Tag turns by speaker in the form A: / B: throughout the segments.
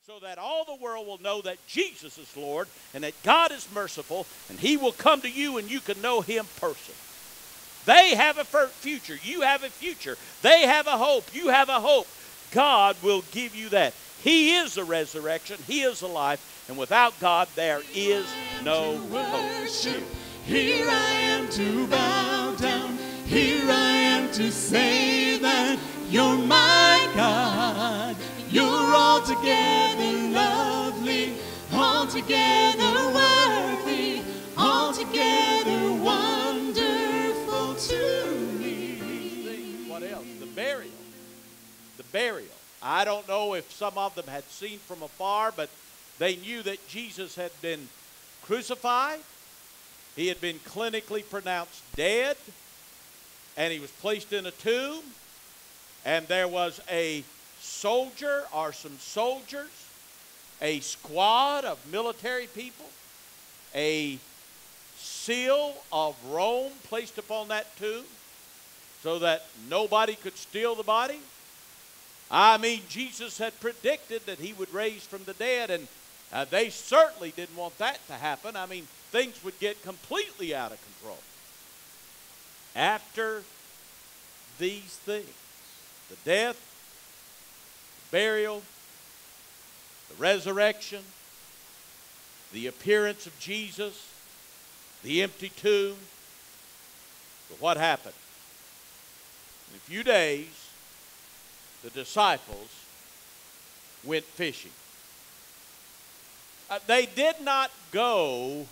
A: so that all the world will know that Jesus is Lord and that God is merciful, and He will come to you and you can know Him personally. They have a future. You have a future. They have a hope. You have a hope. God will give you that. He is the resurrection. He is the life. And without God, there is no hope.
B: Here I am to bow down. Here I am to say that you're my God. You're altogether lovely, altogether worthy, altogether wonderful to me.
A: What else? The burial. The burial. I don't know if some of them had seen from afar, but they knew that Jesus had been crucified. He had been clinically pronounced dead, and he was placed in a tomb, and there was a soldier or some soldiers, a squad of military people, a seal of Rome placed upon that tomb so that nobody could steal the body. I mean, Jesus had predicted that he would raise from the dead, and they certainly didn't want that to happen. I mean, things would get completely out of control. After these things, the death, the burial, the resurrection, the appearance of Jesus, the empty tomb, but what happened? In a few days, the disciples went fishing. They did not go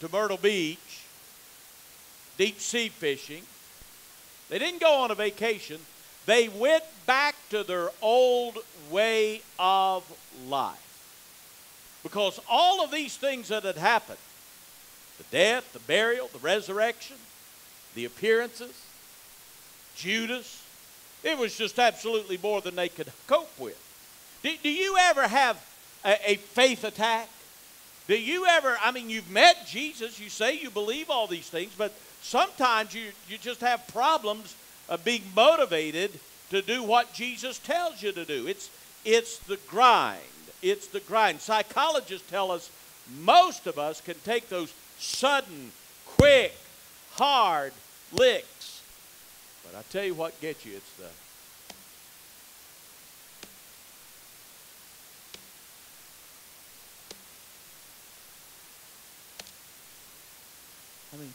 A: to Myrtle Beach, deep sea fishing. They didn't go on a vacation. They went back to their old way of life. Because all of these things that had happened, the death, the burial, the resurrection, the appearances, Judas, it was just absolutely more than they could cope with. Do you ever have a faith attack? Do you ever, I mean, you've met Jesus, you say you believe all these things, but sometimes you just have problems of being motivated to do what Jesus tells you to do. It's the grind. It's the grind. Psychologists tell us most of us can take those sudden, quick, hard licks. But I tell you what gets you, it's the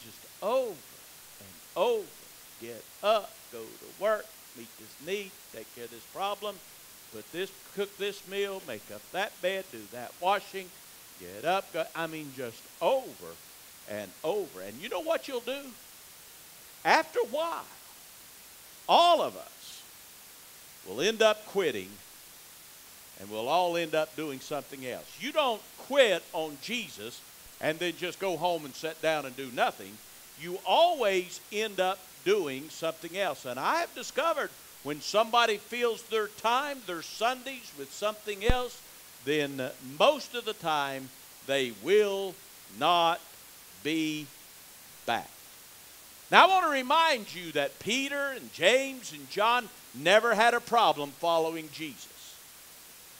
A: just over and over. Get up, go to work, meet this need, take care of this problem, cook this meal, make up that bed, do that washing, get up, go, just over and over. And you know what you'll do? After a while, all of us will end up quitting, and we'll all end up doing something else. You don't quit on Jesus and then just go home and sit down and do nothing. You always end up doing something else. And I have discovered when somebody fills their time, their Sundays, with something else, then most of the time they will not be back. Now I want to remind you that Peter and James and John never had a problem following Jesus.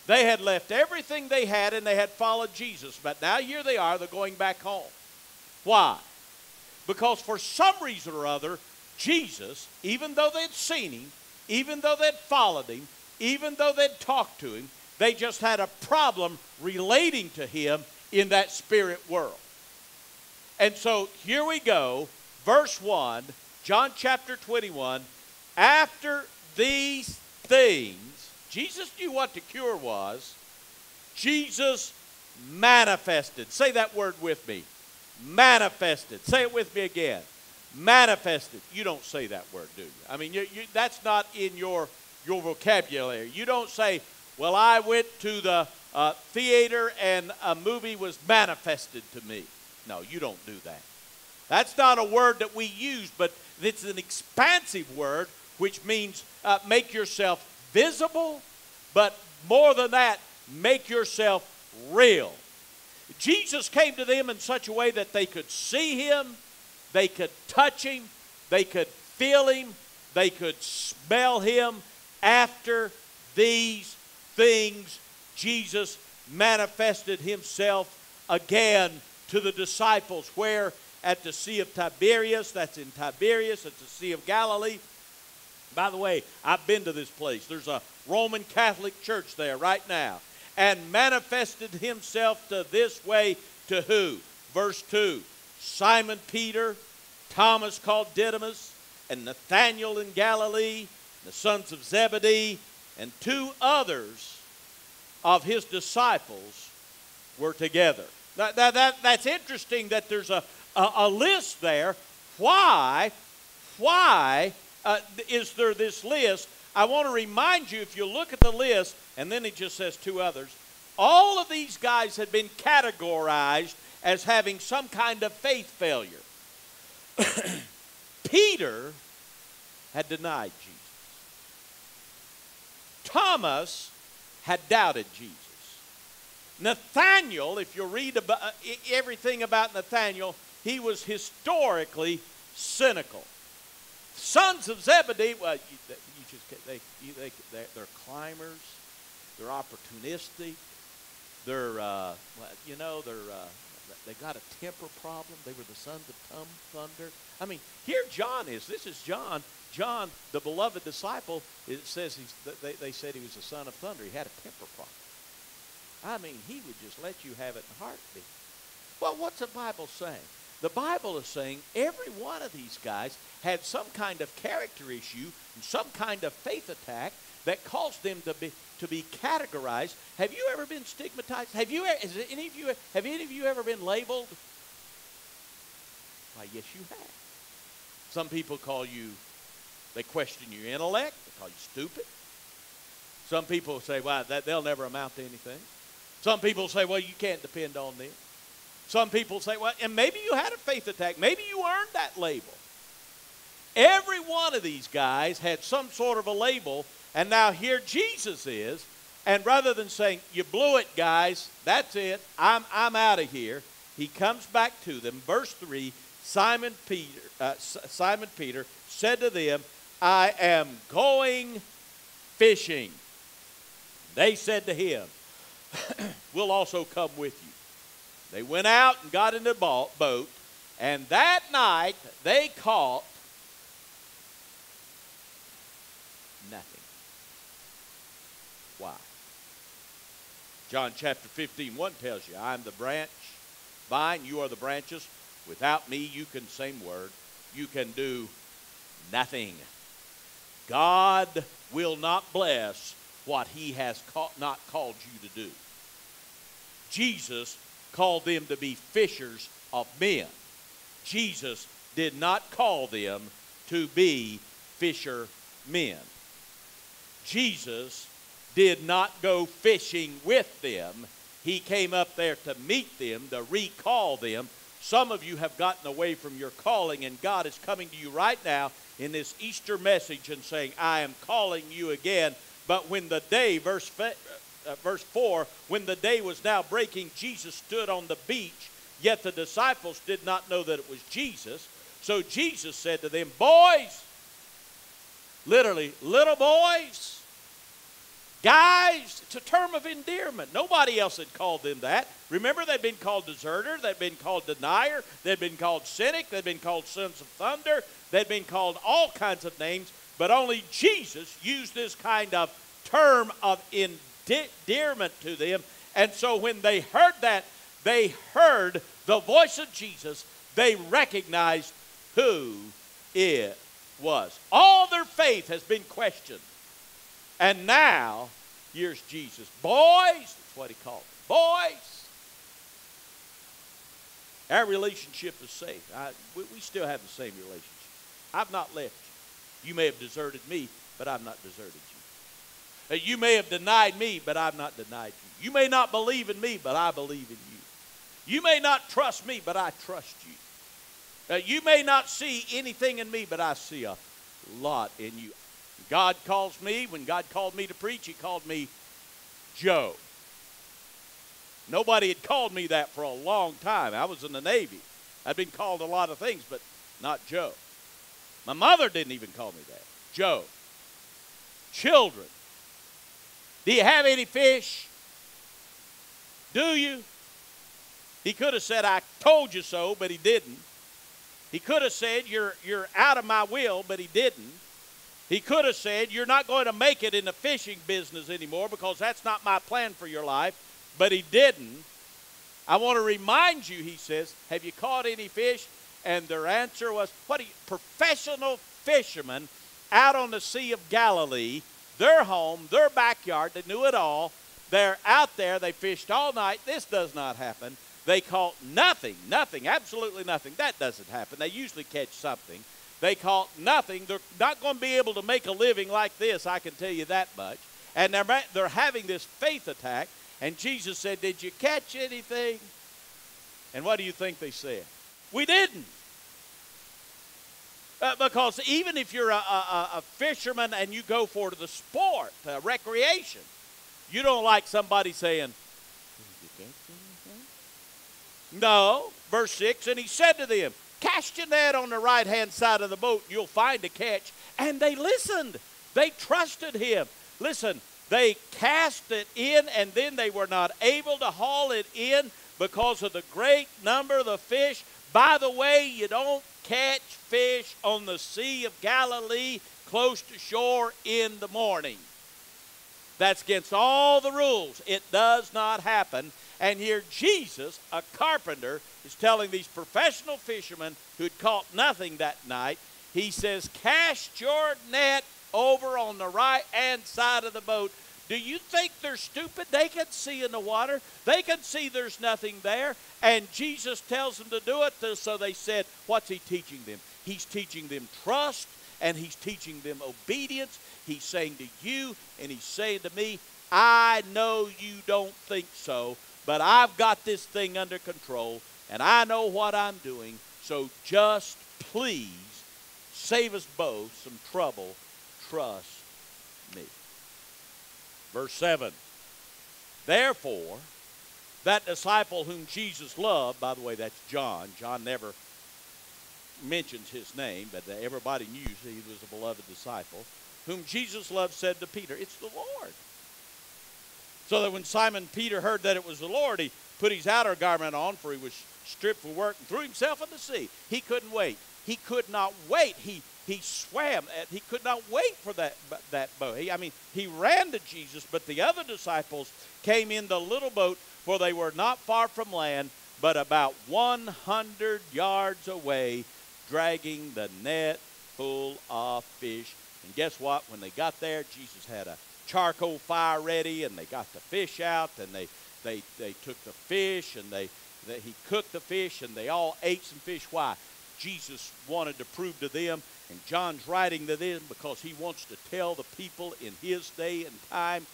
A: They had left everything they had and they had followed Jesus. But now here they are, they're going back home. Why? Because for some reason or other, Jesus, even though they'd seen him, even though they'd followed him, even though they'd talked to him, they just had a problem relating to him in that spirit world. And so here we go, verse 1, John chapter 21, after these things, Jesus knew what the cure was. Jesus manifested. Say that word with me. Manifested. Say it with me again. Manifested. You don't say that word, do you? That's not in your vocabulary. You don't say, well, I went to the theater and a movie was manifested to me. No, you don't do that. That's not a word that we use, but it's an expansive word, which means make yourself visible, but more than that, make yourself real. Jesus came to them in such a way that they could see him, they could touch him, they could feel him, they could smell him. After these things Jesus manifested himself again to the disciples. Where? At the Sea of Tiberias. That's in Tiberias. It's the Sea of Galilee. By the way, I've been to this place. There's a Roman Catholic church there right now. And manifested himself to this way to who? Verse 2. Simon Peter, Thomas called Didymus, and Nathanael in Galilee, the sons of Zebedee, and 2 others of his disciples were together. That's interesting that there's a list there. Why is there this list? I want to remind you, if you look at the list, and then it just says 2 others, all of these guys had been categorized as having some kind of faith failure. Peter had denied Jesus. Thomas had doubted Jesus. Nathanael, if you read about, everything about Nathanael, he was historically cynical. Sons of Zebedee, well, they're climbers, they're opportunistic, they got a temper problem. They were the sons of thunder. I mean, here John is. This is John. John, the beloved disciple, it says they said he was the son of thunder. He had a temper problem. I mean, he would just let you have it in a heartbeat. Well, what's the Bible saying? The Bible is saying every one of these guys had some kind of character issue and some kind of faith attack that caused them to be categorized. Have you ever been stigmatized? Have any of you ever been labeled? Why, yes, you have. Some people call you, they question your intellect. They call you stupid. Some people say, well, they'll never amount to anything. Some people say, well, you can't depend on them. Some people say, well, and maybe you had a faith attack. Maybe you earned that label. Every one of these guys had some sort of a label, and now here Jesus is, and rather than saying, you blew it, guys, that's it, I'm out of here, he comes back to them. Verse 3, Simon Peter said to them, I am going fishing. They said to him, we'll also come with you. They went out and got in the boat, and that night they caught nothing. Why? John chapter 15:1 tells you, I am the branch, vine, you are the branches. Without me, you can, same word, you can do nothing. God will not bless what he has not called you to do. Jesus called them to be fishers of men. Jesus did not call them to be fishermen. Jesus did not go fishing with them. He came up there to meet them, to recall them. Some of you have gotten away from your calling, and God is coming to you right now in this Easter message and saying, I am calling you again. But when the day, verse 4, when the day was now breaking, Jesus stood on the beach, yet the disciples did not know that it was Jesus. So Jesus said to them, boys, literally, little boys, guys, it's a term of endearment. Nobody else had called them that. Remember, they'd been called deserter, they'd been called denier, they'd been called cynic, they'd been called sons of thunder, they'd been called all kinds of names, but only Jesus used this kind of term of endearment to them. And so when they heard that, they heard the voice of Jesus, they recognized who it was. All their faith has been questioned. And now, here's Jesus. Boys, that's what he called them. Boys. Our relationship is safe. We still have the same relationship. I've not left you. You may have deserted me, but I've not deserted you. You may have denied me, but I've not denied you. You may not believe in me, but I believe in you. You may not trust me, but I trust you. You may not see anything in me, but I see a lot in you. God calls me, when God called me to preach, he called me Joe. Nobody had called me that for a long time. I was in the Navy. I'd been called a lot of things, but not Joe. My mother didn't even call me that. Joe. Children. Do you have any fish? Do you? He could have said, I told you so, but he didn't. He could have said, you're out of my will, but he didn't. He could have said, you're not going to make it in the fishing business anymore because that's not my plan for your life, but he didn't. I want to remind you, he says, have you caught any fish? And their answer was, professional fishermen out on the Sea of Galilee, their home, their backyard, they knew it all. They're out there, they fished all night. This does not happen. They caught nothing, absolutely nothing. That doesn't happen. They usually catch something. They caught nothing. They're not going to be able to make a living like this, I can tell you that much. And they're having this faith attack. And Jesus said, did you catch anything? And what do you think they said? We didn't. Because even if you're a fisherman and you go for the sport, recreation, you don't like somebody saying, did you catch anything? No. Verse 6, and he said to them, cast your net on the right-hand side of the boat, and you'll find a catch. And they listened. They trusted him. Listen, they cast it in, and then they were not able to haul it in because of the great number of the fish. By the way, you don't catch fish on the Sea of Galilee close to shore in the morning. That's against all the rules. It does not happen. And here Jesus, a carpenter, is telling these professional fishermen who'd caught nothing that night, he says, cast your net over on the right-hand side of the boat. Do you think they're stupid? They can see in the water. They can see there's nothing there. And Jesus tells them to do it. So they said, what's he teaching them? He's teaching them trust, and he's teaching them obedience. He's saying to you, and he's saying to me, I know you don't think so, but I've got this thing under control, and I know what I'm doing. So just please save us both some trouble. Trust me. Verse 7, therefore, that disciple whom Jesus loved, by the way, that's John. John never mentions his name, but everybody knew he was a beloved disciple, whom Jesus loved, said to Peter, it's the Lord. So that when Simon Peter heard that it was the Lord, he put his outer garment on, for he was stripped for work, and threw himself in the sea. He couldn't wait. He could not wait. He swam. He could not wait for that boat. He ran to Jesus, but the other disciples came in the little boat, for they were not far from land, but about 100 yards away, dragging the net full of fish. And guess what? When they got there, Jesus had a charcoal fire ready, and they got the fish out, and they took the fish, and he cooked the fish, and they all ate some fish. Why? Jesus wanted to prove to them, and John's writing to them because he wants to tell the people in his day and time,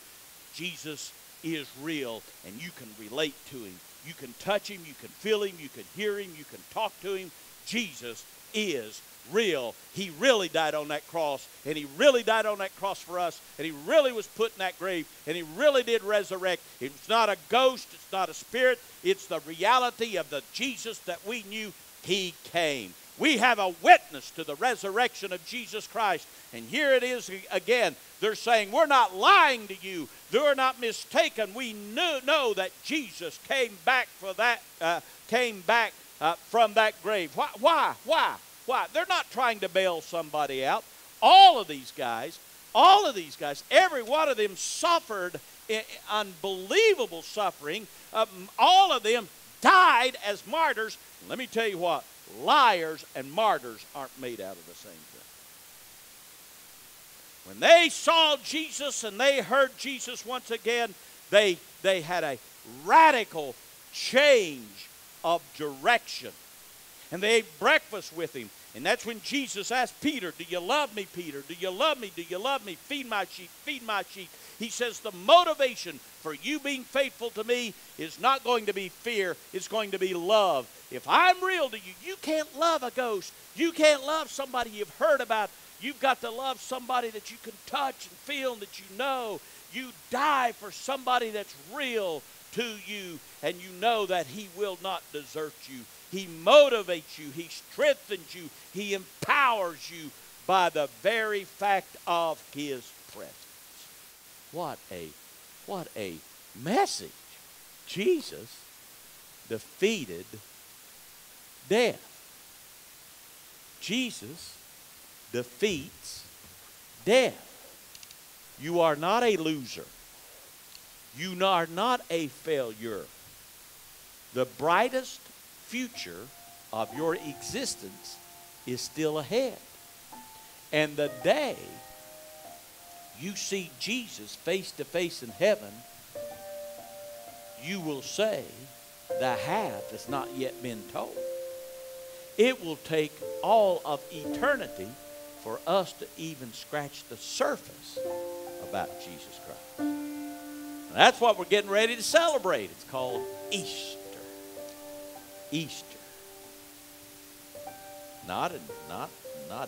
A: Jesus is real, and you can relate to him. You can touch him, you can feel him, you can hear him, you can talk to him. Jesus is real. He really died on that cross, and he really died on that cross for us, and he really was put in that grave, and he really did resurrect. It's not a ghost, it's not a spirit, it's the reality of the Jesus that we knew. He came. We have a witness to the resurrection of Jesus Christ. And here it is again. They're saying, we're not lying to you. They're not mistaken. We know that Jesus came back from that grave. Why? They're not trying to bail somebody out. All of these guys, every one of them suffered unbelievable suffering. All of them died as martyrs. Let me tell you what, liars and martyrs aren't made out of the same thing. When they saw Jesus and they heard Jesus once again, they had a radical change of direction. And they ate breakfast with him. And that's when Jesus asked Peter, do you love me, Peter? Do you love me? Do you love me? Feed my sheep, feed my sheep. He says the motivation for you being faithful to me is not going to be fear. It's going to be love. If I'm real to you, you can't love a ghost. You can't love somebody you've heard about. You've got to love somebody that you can touch and feel and that you know. You die for somebody that's real to you, and you know that he will not desert you. He motivates you. He strengthens you. He empowers you by the very fact of his presence. What a message Jesus defeated death. Jesus defeats death. You are not a loser. You are not a failure. The brightest future of your existence is still ahead. And the day you see Jesus face to face in heaven, you will say, the half has not yet been told. It will take all of eternity for us to even scratch the surface about Jesus Christ. And that's what we're getting ready to celebrate. It's called Easter. Easter. Not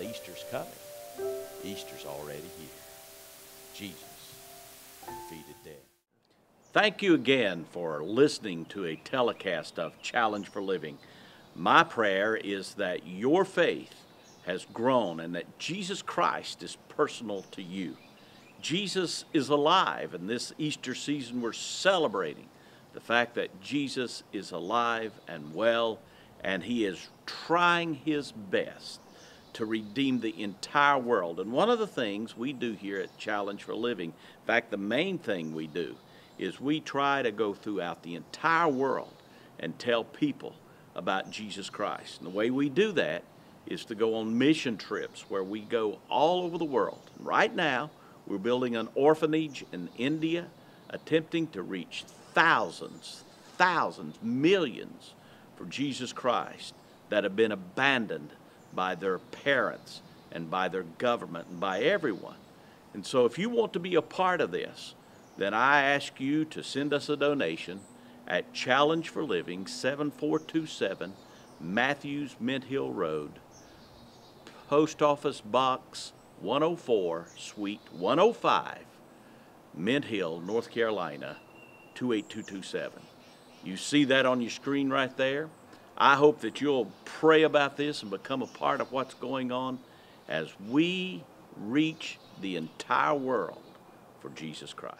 A: Easter's coming. Easter's already here. Jesus defeated death. Thank you again for listening to a telecast of Challenge for Living. My prayer is that your faith has grown and that Jesus Christ is personal to you. Jesus is alive, and this Easter season we're celebrating the fact that Jesus is alive and well, and he is trying his best to redeem the entire world. And one of the things we do here at Challenge for Living, in fact, the main thing we do, is we try to go throughout the entire world and tell people about Jesus Christ. And the way we do that is to go on mission trips where we go all over the world. And right now, we're building an orphanage in India, attempting to reach thousands, millions for Jesus Christ that have been abandoned by their parents and by their government and by everyone. And so if you want to be a part of this, then I ask you to send us a donation at Challenge for Living, 7427 Matthews Mint Hill Road, Post Office Box 104, Suite 105, Mint Hill, North Carolina, 28227. You see that on your screen right there? I hope that you'll pray about this and become a part of what's going on as we reach the entire world for Jesus Christ.